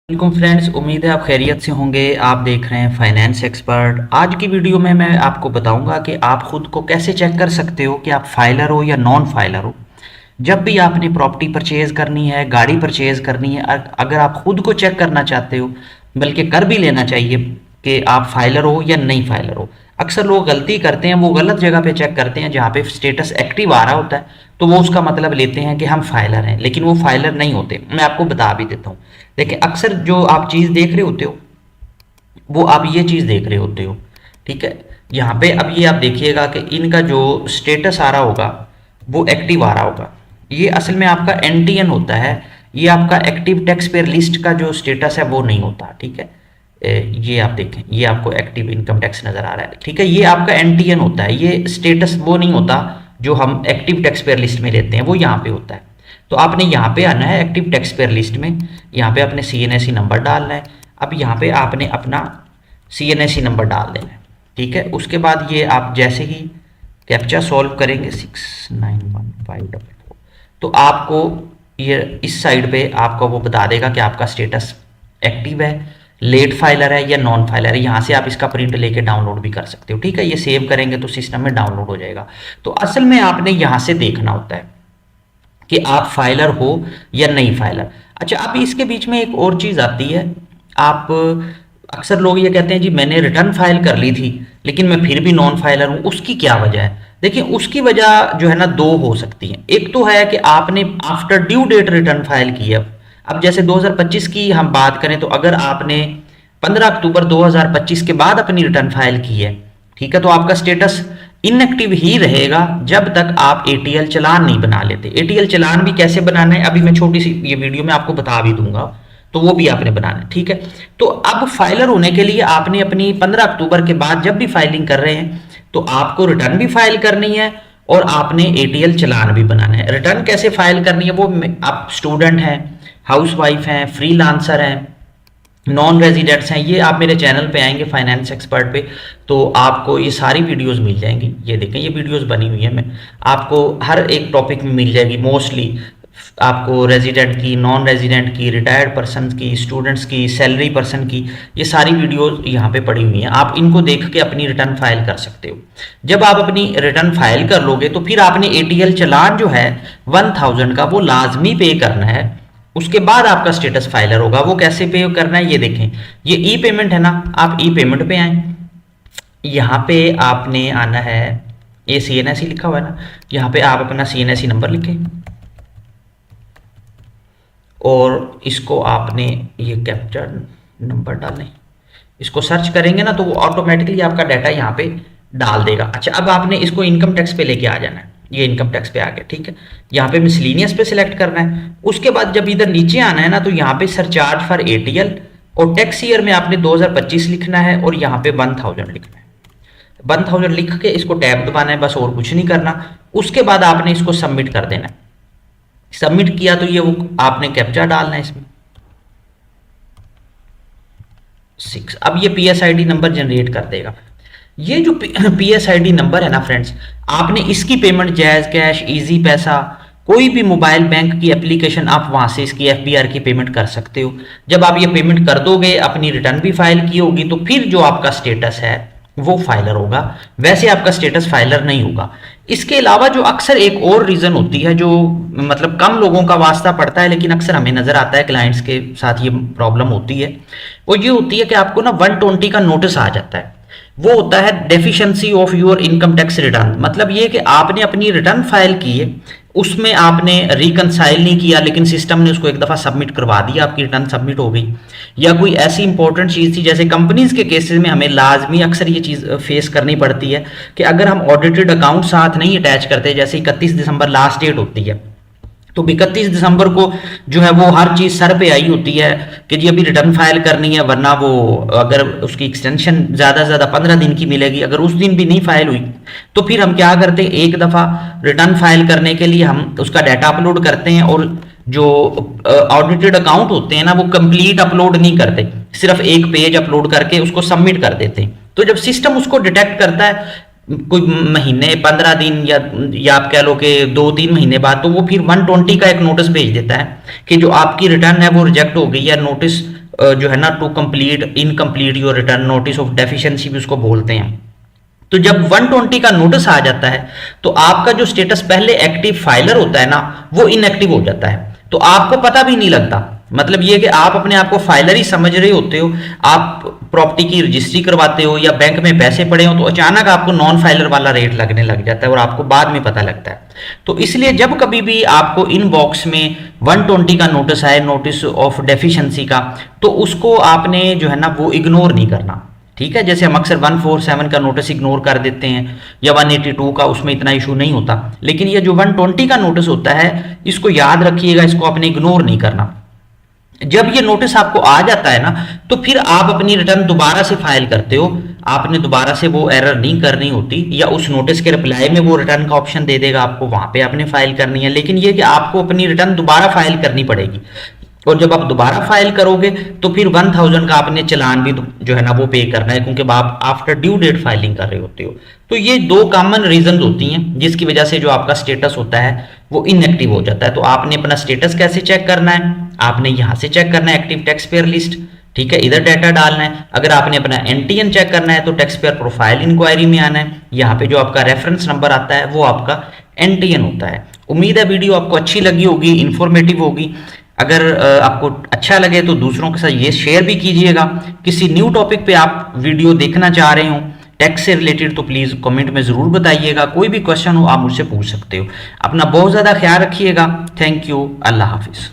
वालेकुम फ्रेंड्स, उम्मीद है आप खैरियत से होंगे। आप देख रहे हैं फाइनेंस एक्सपर्ट। आज की वीडियो में मैं आपको बताऊंगा कि आप खुद को कैसे चेक कर सकते हो कि आप फाइलर हो या नॉन फाइलर हो। जब भी आपने प्रॉपर्टी परचेज करनी है, गाड़ी परचेज करनी है, अगर आप खुद को चेक करना चाहते हो, बल्कि कर भी लेना चाहिए कि आप फाइलर हो या नहीं फाइलर हो। अक्सर लोग गलती करते हैं, वो गलत जगह पे चेक करते हैं जहाँ पे स्टेटस एक्टिव आ रहा होता है, तो वो उसका मतलब लेते हैं कि हम फाइलर हैं, लेकिन वो फाइलर नहीं होते। मैं आपको बता भी देता हूँ। देखिए, अक्सर जो आप चीज़ देख रहे होते हो वो आप ये चीज़ देख रहे होते हो, ठीक है। यहाँ पे अब ये आप देखिएगा कि इनका जो स्टेटस आ रहा होगा वो एक्टिव आ रहा होगा। ये असल में आपका एनटीएन होता है। ये आपका एक्टिव टैक्स पेयर लिस्ट का जो स्टेटस है वो नहीं होता, ठीक है। ये आप देखें, ये आपको एक्टिव इनकम टैक्स नज़र आ रहा है, ठीक है। ये आपका एनटीएन होता है। ये स्टेटस वो नहीं होता जो हम एक्टिव टैक्स पेयर लिस्ट में लेते हैं, वो यहाँ पे होता है। तो आपने यहाँ पे आना है एक्टिव टैक्स पेयर लिस्ट में। यहाँ पे आपने सीएनएससी नंबर डालना है। अब यहाँ पे आपने अपना सीएनएससी नंबर डाल देना है, ठीक है। उसके बाद ये आप जैसे ही कैप्चा सॉल्व करेंगे 691544, तो आपको ये इस साइड पे आपको वो बता देगा कि आपका स्टेटस एक्टिव है, लेट फाइलर है या नॉन फाइलर है। यहाँ से आप इसका प्रिंट लेके डाउनलोड भी कर सकते हो, ठीक है। ये सेव करेंगे तो सिस्टम में डाउनलोड हो जाएगा। तो असल में आपने यहाँ से देखना होता है कि आप फाइलर हो या नहीं फाइलर। अच्छा, अब इसके बीच में एक और चीज़ आती है। आप अक्सर लोग ये कहते हैं जी मैंने रिटर्न फाइल कर ली थी लेकिन मैं फिर भी नॉन फाइलर हूँ, उसकी क्या वजह है? देखिए, उसकी वजह जो है ना दो हो सकती है। एक तो है कि आपने after due date return file की है। अब जैसे 2025 की हम बात करें तो अगर आपने 15 अक्टूबर 2025 के बाद अपनी रिटर्न फाइल की है, ठीक है, तो आपका स्टेटस इनएक्टिव ही रहेगा जब तक आप एटीएल चालान नहीं बना लेते। एटीएल चालान भी कैसे बनाना है अभी मैं छोटी सी ये वीडियो में आपको बता भी दूंगा, तो वो भी आपने बनाना है, ठीक है। तो अब फाइलर होने के लिए आपने अपनी 15 अक्टूबर के बाद जब भी फाइलिंग कर रहे हैं तो आपको रिटर्न भी फाइल करनी है और आपने एटीएल चालान भी बनाना है। रिटर्न कैसे फाइल करनी है वो आप स्टूडेंट हैं, हाउसवाइफ हैं, फ्रीलांसर हैं, नॉन रेजिडेंट्स हैं, ये आप मेरे चैनल पे आएंगे फाइनेंस एक्सपर्ट पे तो आपको ये सारी वीडियोस मिल जाएंगी। ये देखें, ये वीडियोस बनी हुई है, मैं आपको हर एक टॉपिक में मिल जाएगी। मोस्टली आपको रेजिडेंट की, नॉन रेजिडेंट की, रिटायर्ड पर्सन की, स्टूडेंट्स की, सैलरी पर्सन की, ये सारी वीडियोस यहाँ पे पड़ी हुई हैं। आप इनको देख के अपनी रिटर्न फाइल कर सकते हो। जब आप अपनी रिटर्न फाइल कर लोगे तो फिर आपने एटीएल चालान जो है 1000 का वो लाजमी पे करना है। उसके बाद आपका स्टेटस फाइलर होगा। वो कैसे पे करना है ये देखें, ये ई पेमेंट है ना, आप ई पेमेंट पे आए, यहाँ पे आपने आना है, ये सीएनएससी लिखा हुआ है ना, यहाँ पे आप अपना सीएनएससी नंबर लिखें और इसको आपने ये कैप्चर नंबर डालें। इसको सर्च करेंगे ना तो वो ऑटोमेटिकली आपका डाटा यहाँ पे डाल देगा। अच्छा, अब आपने इसको इनकम टैक्स पे लेके आ जाना है। ये इनकम टैक्स पे आ गया, ठीक है। यहाँ पे मिसलिनियस पे सिलेक्ट करना है। उसके बाद जब इधर नीचे आना है ना तो यहाँ पे सरचार्ज फॉर एटीएल और टैक्स ईयर में आपने 2025 लिखना है और यहाँ पे 1000 लिखना है। 1000 लिख के इसको टैब दबाना है, बस और कुछ नहीं करना। उसके बाद आपने इसको सबमिट कर देना है। सबमिट किया तो ये वो आपने कैप्चा डालना है इसमें 6। अब ये पीएसआईडी नंबर जनरेट कर देगा। ये जो पीएसआईडी नंबर है ना फ्रेंड्स, आपने इसकी पेमेंट जैज़ कैश, इजी पैसा, कोई भी मोबाइल बैंक की एप्लीकेशन आप वहां से इसकी एफबीआर की पेमेंट कर सकते हो। जब आप ये पेमेंट कर दोगे, अपनी रिटर्न भी फाइल की होगी, तो फिर जो आपका स्टेटस है वो फाइलर होगा। वैसे आपका स्टेटस फाइलर नहीं होगा। इसके अलावा जो अक्सर एक और रीजन होती है जो मतलब कम लोगों का वास्ता पड़ता है लेकिन अक्सर हमें नजर आता है, क्लाइंट्स के साथ ये प्रॉब्लम होती है, वो ये होती है कि आपको ना 120 का नोटिस आ जाता है। वो होता है deficiency of your income tax return. मतलब ये कि आपने अपनी रिटर्न फाइल की है, उसमें आपने रिकनसाइल नहीं किया लेकिन सिस्टम ने उसको एक दफ़ा सबमिट करवा दिया, आपकी रिटर्न सबमिट हो गई। या कोई ऐसी इंपॉर्टेंट चीज़ थी, जैसे कंपनीज के केसेस में हमें लाजमी अक्सर ये चीज़ फेस करनी पड़ती है कि अगर हम ऑडिटेड अकाउंट साथ नहीं अटैच करते, जैसे 31 दिसंबर लास्ट डेट होती है, तो 31 दिसंबर को जो है वो हर चीज़ सर पे आई होती है कि जी अभी रिटर्न फाइल करनी है, वरना वो अगर उसकी एक्सटेंशन ज़्यादा से ज़्यादा 15 दिन की मिलेगी। अगर उस दिन भी नहीं फाइल हुई तो फिर हम क्या करते हैं, एक दफ़ा रिटर्न फाइल करने के लिए हम उसका डाटा अपलोड करते हैं और जो ऑडिटेड अकाउंट होते हैं ना वो कंप्लीट अपलोड नहीं करते, सिर्फ एक पेज अपलोड करके उसको सबमिट कर देते हैं। तो जब सिस्टम उसको डिटेक्ट करता है कोई महीने 15 दिन या आप कह लो कि 2-3 महीने बाद, तो वो फिर 120 का एक नोटिस भेज देता है कि जो आपकी रिटर्न है वो रिजेक्ट हो गई है, नोटिस जो है ना to complete incomplete your return, notice of deficiency भी उसको बोलते हैं। तो जब 120 का नोटिस आ जाता है तो आपका जो स्टेटस पहले एक्टिव फाइलर होता है ना वो इनएक्टिव हो जाता है, तो आपको पता भी नहीं लगता। मतलब ये कि आप अपने आप को फाइलर ही समझ रहे होते हो, आप प्रॉपर्टी की रजिस्ट्री करवाते हो या बैंक में पैसे पड़े हो तो अचानक आपको नॉन फाइलर वाला रेट लगने लग जाता है और आपको बाद में पता लगता है। तो इसलिए जब कभी भी आपको इनबॉक्स में 120 का नोटिस आए, नोटिस ऑफ डेफिशिएंसी का, तो उसको आपने जो है ना वो इग्नोर नहीं करना। ठीक है, जैसे हम अक्सर 147 का नोटिस इग्नोर कर देते हैं या 182 का, उसमें इतना इशू नहीं होता, लेकिन ये जो 120 का नोटिस होता है इसको याद रखिएगा, इसको आपने इग्नोर नहीं करना। जब ये नोटिस आपको आ जाता है ना तो फिर आप अपनी रिटर्न दोबारा से फाइल करते हो, आपने दोबारा से वो एरर नहीं करनी होती, या उस नोटिस के रिप्लाई में वो रिटर्न का ऑप्शन दे देगा आपको, वहां पे आपने फाइल करनी है। लेकिन ये कि आपको अपनी रिटर्न दोबारा फाइल करनी पड़ेगी, और जब आप दोबारा फाइल करोगे तो फिर 1000 का आपने चालान भी जो है ना वो पे करना है, क्योंकि आप आफ्टर ड्यू डेट फाइलिंग कर रहे होते हो। तो ये दो कॉमन रीजन होती हैं जिसकी वजह से जो आपका स्टेटस होता है वो इनएक्टिव हो जाता है। तो आपने अपना स्टेटस कैसे चेक करना है, आपने यहां से चेक करना है एक्टिव टैक्स पेयर लिस्ट, ठीक है, इधर डाटा डालना है। अगर आपने अपना एनटीएन चेक करना है तो टैक्स पेयर प्रोफाइल इंक्वायरी में आना है, यहाँ पे जो आपका रेफरेंस नंबर आता है वो आपका एनटीएन होता है। उम्मीद है वीडियो आपको अच्छी लगी होगी, इंफॉर्मेटिव होगी। अगर आपको अच्छा लगे तो दूसरों के साथ ये शेयर भी कीजिएगा। किसी न्यू टॉपिक पे आप वीडियो देखना चाह रहे हो टैक्स से रिलेटेड तो प्लीज़ कमेंट में ज़रूर बताइएगा। कोई भी क्वेश्चन हो आप मुझसे पूछ सकते हो। अपना बहुत ज़्यादा ख्याल रखिएगा। Thank you. अल्लाह हाफिज़।